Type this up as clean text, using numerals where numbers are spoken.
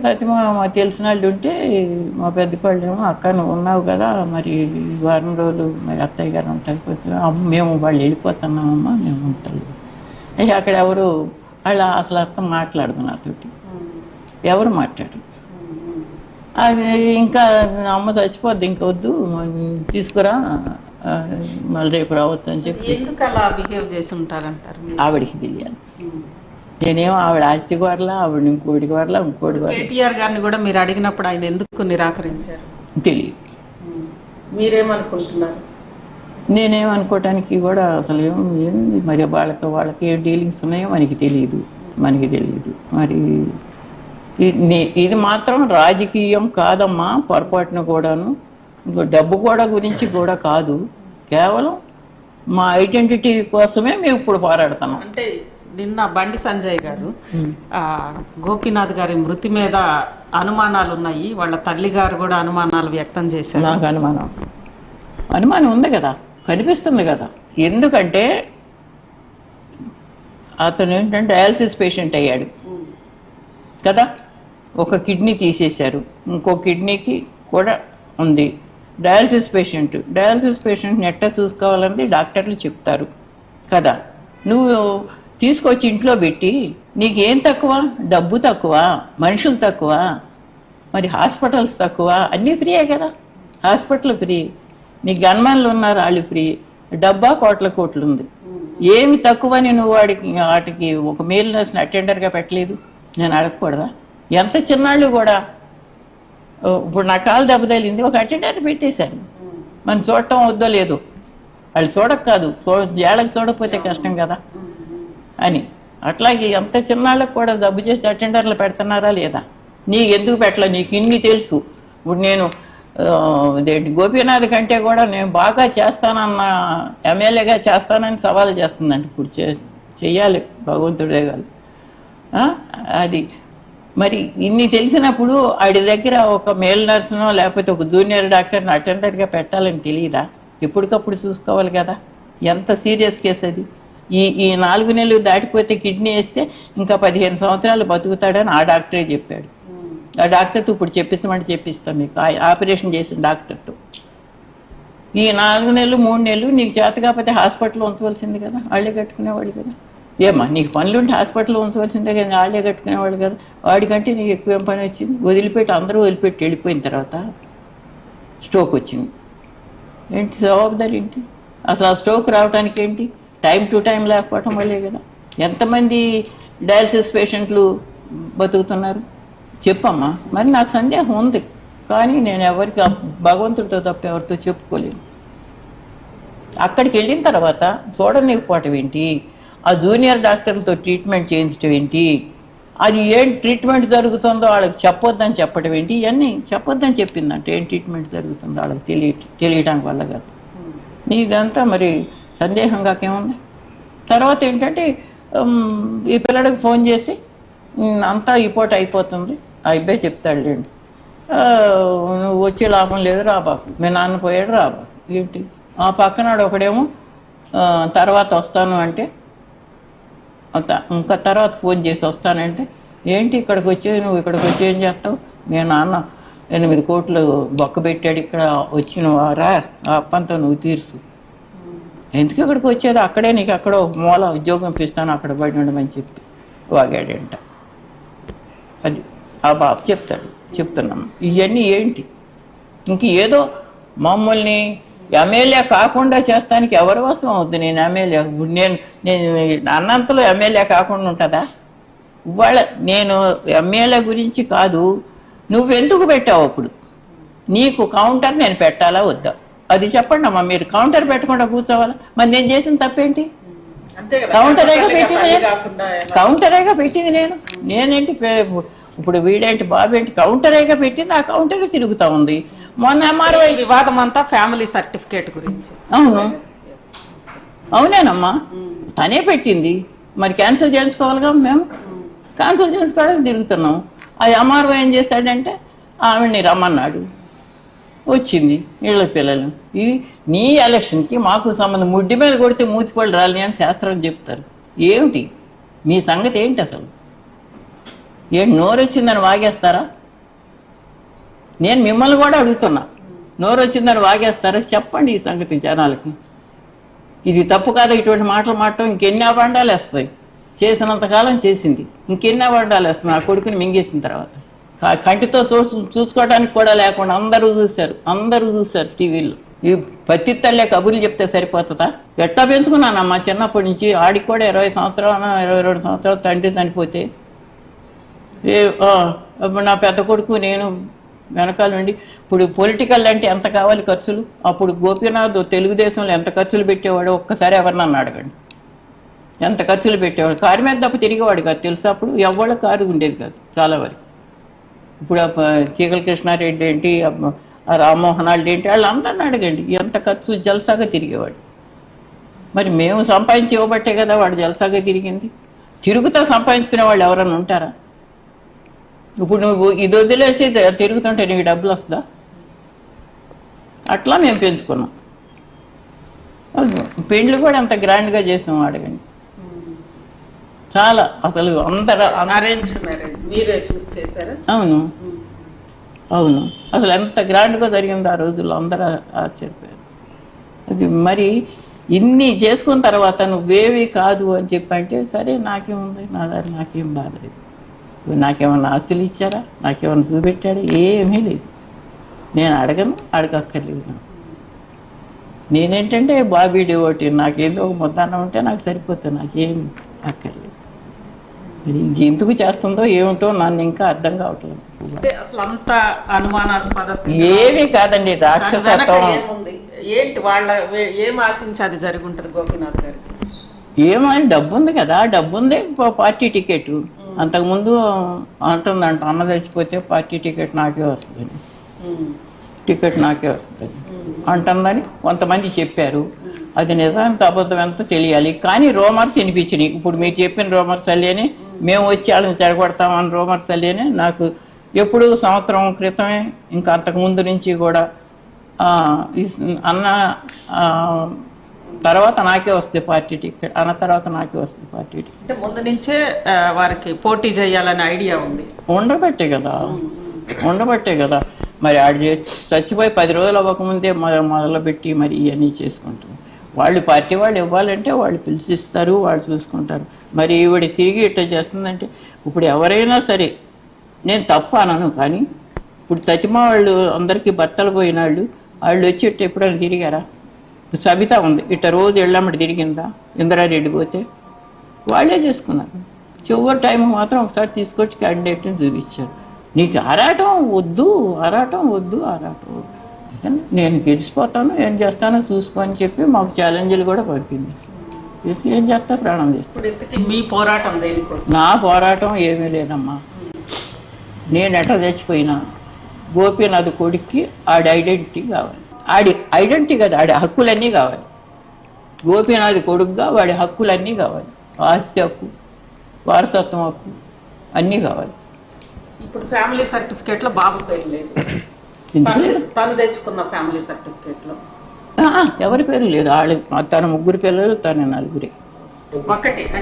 తర్వాత మా తెలిసిన వాళ్ళు ఉంటే మా పెద్ద వాళ్ళేమో అక్క నువ్వు ఉన్నావు కదా మరి వారం రోజులు మరి అత్తయ్య గారు ఉంటారు, మేము వాళ్ళు వెళ్ళిపోతున్నామమ్మా మేము ఉంటాం. అక్కడ ఎవరు వాళ్ళు అసలు అర్థం మాట్లాడదు నాతోటి, ఎవరు మాట్లాడరు. అది ఇంకా అమ్మ చచ్చిపోద్ది ఇంకా వద్దు తీసుకురా మళ్ళీ రేపు రావచ్చు అని చెప్పి. ఎందుకు అలా బిహేవ్ చేసి ఉంటారంటారు? ఆవిడికి తెలియాలి. నేనేమో ఆవిడ ఆస్తి కోరలా, ఆవిడ ఇంకోటి కోరలా, ఇంకోటి కోరలా. కేటీఆర్ గారిని కూడా మీరు అడిగినప్పుడు ఆయన ఎందుకు నిరాకరించారు? తెలియదు. మీరేమనుకుంటున్నారు? నేనేమనుకోవటానికి కూడా అసలు ఏంది మరి వాళ్ళకి ఏ డీలింగ్స్ ఉన్నాయో మనకి తెలియదు. మరి ఇది మాత్రం రాజకీయం కాదమ్మా, పొరపాటున కూడాను ఇంకో డబ్బు కూడా గురించి కూడా కాదు, కేవలం మా ఐడెంటిటీ కోసమే మేము ఇప్పుడు పోరాడుతున్నాం. అంటే నిన్న బండి సంజయ్ గారు గోపీనాథ్ గారి మృతి మీద అనుమానాలు ఉన్నాయి, వాళ్ళ తల్లి గారు కూడా అనుమానాలు వ్యక్తం చేశారు. నాకు అనుమానం ఉంది కదా, కనిపిస్తుంది కదా. ఎందుకంటే అతను ఏంటంటే డయాలసిస్ పేషెంట్ అయ్యాడు కదా, ఒక కిడ్నీ తీసేశారు, ఇంకో కిడ్నీకి కూడా ఉంది. డయాలసిస్ పేషెంట్ని ఎట్టా చూసుకోవాలని డాక్టర్లు చెప్తారు కదా. నువ్వు తీసుకొచ్చి ఇంట్లో పెట్టి నీకేం తక్కువ? డబ్బు తక్కువ, మనుషులు తక్కువ, మరి హాస్పిటల్స్ తక్కువ, అన్నీ ఫ్రీయే కదా. హాస్పిటల్ ఫ్రీ, నీ గన్మెన్లు ఉన్నారు వాళ్ళు ఫ్రీ, డబ్బా కోట్లు ఉంది. ఏమి తక్కువని నువ్వు వాటికి ఒక మేల్ నర్స్ని అటెండర్గా పెట్టలేదు? నేను అడగకూడదా? ఎంత చిన్నాళ్ళు కూడా ఇప్పుడు నా కాలు దెబ్బ తగిలింది, ఒక అటెండర్ పెట్టేశారు. మనం చూడటం వద్దో లేదు, వాళ్ళు చూడక కాదు, ఏళ్ళకి చూడకపోతే కష్టం కదా అని. అట్లాగే ఎంత చిన్నాళ్ళకు కూడా జబ్బు చేస్తే అటెండర్లు పెడుతున్నారా లేదా? నీకు ఎందుకు పెట్టలే? నీకు ఇన్ని తెలుసు. ఇప్పుడు నేను గోపీనాథ్ కంటే కూడా నేను బాగా చేస్తానన్న ఎమ్మెల్యేగా చేస్తానని సవాల్ చేస్తుందండి. ఇప్పుడు చెయ్యాలి, భగవంతుడు దేవాలి. అది మరి ఇన్ని తెలిసినప్పుడు ఆడి దగ్గర ఒక మేల్ నర్సునో లేకపోతే ఒక జూనియర్ డాక్టర్ని అటెండర్గా పెట్టాలని తెలియదా? ఎప్పటికప్పుడు చూసుకోవాలి కదా. ఎంత సీరియస్ కేసు అది. ఈ 4 నెలలు దాటిపోతే కిడ్నీ వేస్తే ఇంకా 15 సంవత్సరాలు బతుకుతాడని ఆ డాక్టరే చెప్పాడు. ఆ డాక్టర్తో ఇప్పుడు చెప్పిస్తాం మీకు, ఆపరేషన్ చేసిన డాక్టర్తో. ఈ 4 నెలలు 3 నెలలు నీకు చేత కాకపోతే హాస్పిటల్లో ఉంచవలసింది కదా, వాళ్ళే కట్టుకునేవాళ్ళు కదా. ఏమ్మా నీకు పనులుంటే హాస్పిటల్లో ఉంచవలసిందే కదా, వాళ్ళే కట్టుకునేవాళ్ళు కదా. వాడికంటే నీకు ఎక్కువ ఏం పని వచ్చింది? అందరూ వదిలిపెట్టి వెళ్ళిపోయిన తర్వాత స్ట్రోక్ వచ్చింది. ఏంటి జవాబుదారి ఏంటి? అసలు ఆ స్ట్రోక్ రావడానికి ఏంటి? టైం టు టైం లేకపోవటం వల్లే కదా. ఎంతమంది డయాలసిస్ పేషెంట్లు బతుకుతున్నారు చెప్పమ్మా. మరి నాకు సందేహం ఉంది, కానీ నేను ఎవరికి భగవంతుడితో తప్ప ఎవరితో చెప్పుకోలేను. అక్కడికి వెళ్ళిన తర్వాత చూడలేకపోవటం ఏంటి? ఆ జూనియర్ డాక్టర్లతో ట్రీట్మెంట్ చేయించడం ఏంటి? అది ఏం ట్రీట్మెంట్ జరుగుతుందో వాళ్ళకి చెప్పొద్దని చెప్పడం ఏంటి? ఇవన్నీ చెప్పొద్దని చెప్పిందంటే ఏం ట్రీట్మెంట్ జరుగుతుందో వాళ్ళకి తెలియటానికి వల్ల కాదు. ఇదంతా మరి సందేహంగా ఏముంది. తర్వాత ఏంటంటే ఈ పిల్లడికి ఫోన్ చేసి అంతా రిపోర్ట్ అయిపోతుంది, ఆ అబ్బాయి చెప్తాడులేండి, నువ్వు వచ్చే లాభం లేదు రాబాకు, మీ నాన్న పోయాడు రాబాకు. ఏంటి ఆ పక్కనాడు ఒకడేమో తర్వాత వస్తాను అంటే, ఇంకా తర్వాత ఫోన్ చేసి వస్తానంటే, ఏంటి ఇక్కడికి వచ్చేది, నువ్వు ఇక్కడికి వచ్చి ఏం చేస్తావు? మీ నాన్న 8 కోట్లు బొక్క పెట్టాడు, ఇక్కడ వచ్చిన రా ఆ అప్పంతా నువ్వు తీర్చు. ఎందుకు ఇక్కడికి వచ్చేది? అక్కడే నీకు అక్కడ మూల ఉద్యోగం ఇప్పిస్తాను, అక్కడ పడి ఉండమని చెప్పి వాగాడంట. అది ఆ బాబు చెప్తున్నాం. ఇవన్నీ ఏంటి? ఇంక ఏదో మమ్మల్ని ఎమ్మెల్యే కాకుండా చేస్తానికి ఎవరి కోసం అవుద్ది? నేను ఎమ్మెల్యే నేను అన్నంతలో ఎమ్మెల్యే కాకుండా ఉంటుందా? ఇవాళ నేను ఎమ్మెల్యే గురించి కాదు, నువ్వెందుకు పెట్టావు? అప్పుడు నీకు కౌంటర్ నేను పెట్టాలా వద్దా? అది చెప్పండి అమ్మా. మీరు కౌంటర్ పెట్టకుండా కూర్చోవాలా? మరి నేను చేసిన తప్పేంటి? కౌంటరేగా పెట్టింది నేనేంటి ఇప్పుడు వీడేంటి బాబేంటి కౌంటరేగా పెట్టింది, ఆ కౌంటరే తిరుగుతూ ఉంది. మొన్న ఎంఆర్ఓ వివాదం అంతా ఫ్యామిలీ సర్టిఫికేట్ గురించి. అవునేనమ్మా, తనే పెట్టింది. మరి క్యాన్సిల్ చేయించుకోవాలిగా, మేము క్యాన్సిల్ చేసుకోవడానికి తిరుగుతున్నాం. ఆ ఎంఆర్ఓ ఏం చేశాడంటే ఆవిడ్ని రమ్మన్నాడు, వచ్చింది వీళ్ళ పిల్లలు. ఇది నీ ఎలక్షన్కి మాకు సంబంధం, ముడ్డి మీద కొడితే మూతిపళ్ళు రాలి అని శాస్త్రం చెప్తారు. ఏమిటి మీ సంగతి ఏంటి? అసలు నోరు వచ్చిందని వాగేస్తారా? నేను మిమ్మల్ని కూడా అడుగుతున్నా, నోరు వచ్చిందని వాగేస్తారా? చెప్పండి ఈ సంగతి జనాలకి. ఇది తప్పు కాదా ఇటువంటి మాటలు మాట్లాడటం? ఇంకెన్ని అబండాలు వేస్తాయి? చేసినంతకాలం చేసింది, ఇంకెన్ని అబండాలు వేస్తుంది ఆ కొడుకుని మింగేసిన తర్వాత. కంటితో చూసుకోవడానికి కూడా లేకుండా అందరూ చూశారు టీవీలో. ఈ పత్తి తల్లే కబుర్లు చెప్తే సరిపోతుందా? ఎట్టా పెంచుకున్నానమ్మా చిన్నప్పటి నుంచి. ఆడికి కూడా 20 సంవత్సరాలు 22 సంవత్సరాలు తండ్రి చనిపోతే నా పెద్ద కొడుకు నేను వెనకాల నుండి. ఇప్పుడు పొలిటికల్ అంటే ఎంత కావాలి ఖర్చులు? అప్పుడు గోపీనాథ్ తెలుగుదేశంలో ఎంత ఖర్చులు పెట్టేవాడు ఒక్కసారి ఎవరినన్నా అడగండి. ఎంత ఖర్చులు పెట్టేవాడు. కారు మీద తప్ప తిరిగేవాడు కాదు తెలుసా? అప్పుడు ఎవరు కారు ఉండేది కాదు చాలా వరకు. ఇప్పుడు చీకల కృష్ణారెడ్డి ఏంటి, రామ్మోహన్ రెడ్డి ఏంటి, వాళ్ళందరిని అడగండి ఎంత ఖర్చు జల్సాగా తిరిగేవాడు. మరి మేము సంపాదించి ఇవ్వబట్టే కదా వాడు జల్సాగా తిరిగింది. తిరుగుతా సంపాదించుకునే వాళ్ళు ఎవరన్నా ఉంటారా? ఇప్పుడు నువ్వు ఇది వదిలేసి తిరుగుతుంటే నీకు డబ్బులు వస్తుందా? అట్లా మేము పెంచుకున్నాం. పెండ్లు కూడా అంత గ్రాండ్గా చేసాం అడగండి. చాలా అసలు అందరూ అవును అసలు ఎంత గ్రాండ్గా జరిగిందో ఆ రోజుల్లో అందరూ ఆశ్చర్యపోయారు. అది మరి ఇన్ని చేసుకున్న తర్వాత నువ్వేవి కాదు అని చెప్పంటే సరే నాకేముంది, నా దారి నాకేం బాధ లేదు. నాకేమన్నా ఆస్తులు ఇచ్చారా? నాకేమన్నా చూపెట్టాడా? ఏమీ లేదు. నేను అడగక్కర్లేదు. నేనేంటంటే బాబీ డివోటీ, నాకేదో ఒక ముద్దన్న ఉంటే నాకు సరిపోతుంది, నాకేం అక్కర్లేదు. మరి ఎందుకు చేస్తుందో ఏమిటో నన్ను ఇంకా అర్థం కావట్లేదు. ఏమీ కాదండి, రాక్షసత్వం. ఏమని డబ్బు ఉంది కదా, డబ్బు ఉంది. పార్టీ టికెట్ అంతకుముందు అంటుందంట, అన్న చచ్చిపోతే పార్టీ టికెట్ నాకే వస్తుంది అంటుందని కొంతమంది చెప్పారు. అది నిజాంత అబద్ధం ఎంతో తెలియాలి. కానీ రూమర్స్ వినిపించినాయి. ఇప్పుడు మీరు చెప్పిన రూమర్స్ అల్లేనే మేము వచ్చి వాళ్ళని చెడగొడతామని రూమర్స్ అల్లేనే నాకు ఎప్పుడు సంవత్సరం క్రితమే ఇంకా అంతకుముందు నుంచి కూడా అన్న తర్వాత నాకే వస్తుంది పార్టీ టికెట్, అన్న తర్వాత నాకే వస్తుంది పార్టీ టికెట్. అంటే ముందు నుంచే వారికి పోటీ చేయాలనే ఐడియా ఉంది. ఉండబట్టే కదా మరి ఆడు చచ్చిపోయి 10 రోజులు అవ్వకముందే మొదలుపెట్టి మరి ఇవన్నీ చేసుకుంటాం. వాళ్ళు పార్టీ వాళ్ళు ఇవ్వాలంటే వాళ్ళు పిలిచిస్తారు, వాళ్ళు చూసుకుంటారు. మరి ఈవిడ తిరిగి ఇట్లా చేస్తుందంటే ఇప్పుడు ఎవరైనా సరే నేను తప్పు అనను. కానీ ఇప్పుడు తతిమా వాళ్ళు అందరికీ భర్తలు పోయిన వాళ్ళు వచ్చి ఇట్ట ఎప్పుడైనా తిరిగారా? సబిత ఉంది ఇట్ట రోజు వెళ్ళమ్మడి తిరిగిందా? ఇందిరారెడ్డి పోతే వాళ్ళే చేసుకున్నారు. చివరి టైం మాత్రం ఒకసారి తీసుకొచ్చి క్యాండిడేట్ని చూపించారు. నీకు ఆరాటం వద్దు. నేను గెలిచిపోతాను, ఏం చేస్తానో చూసుకో అని చెప్పి మాకు ఛాలెంజ్లు కూడా పంపింది. ఏం చేస్తా, ప్రాణం చేస్తా. మీ పోరాటం నా పోరాటం ఏమీ లేదమ్మా. నేను ఎట్లా చచ్చిపోయినా గోపీనాథ్ కొడుక్కి ఆడి ఐడెంటిటీ కావాలి. ఆడి ఐడెంటిటీ కదా, ఆడి హక్కులన్నీ కావాలి. గోపీనాథ్ కొడుకుగా వాడి హక్కులన్నీ కావాలి. ఆస్తి హక్కు, వారసత్వం హక్కు అన్నీ కావాలి. ఇప్పుడు ఫ్యామిలీ సర్టిఫికేట్లో బాబు పేరు లేదు. తను తెచ్చుకున్న ఫ్యామిలీ సర్టిఫికేట్లో ఎవరి పేరు లేదు. తన 3 పిల్లలు, తన 4. ఒకటి అంటే